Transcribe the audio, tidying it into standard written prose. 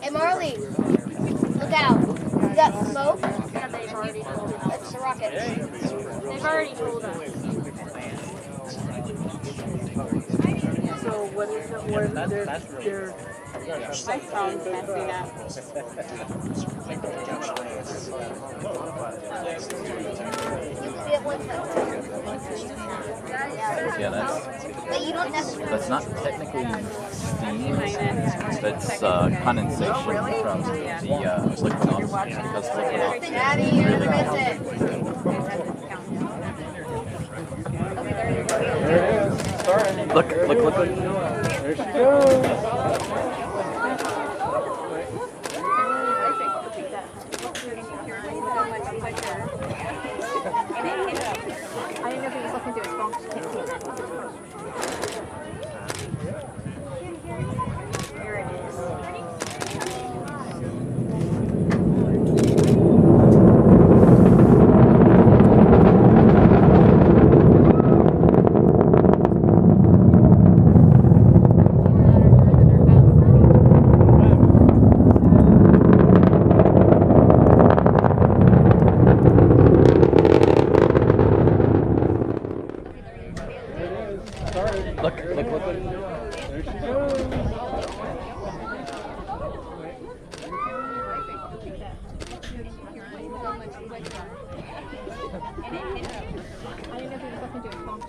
Hey Marley, look out. You got smoke? Yeah, they've already told us. It's the rockets. They've already told us. So what is it? What is their My phone's messing up. Get one Yeah, but you don't necessarily. that's not technically steam. It's condensation from the liquid oxygen. Because liquid oxygen Daddy, is you're really gonna miss cold. it. Look. There she goes. I didn't know if he was looking through his phone. Here it is. Look. There she goes. I didn't know if he was looking through his phone.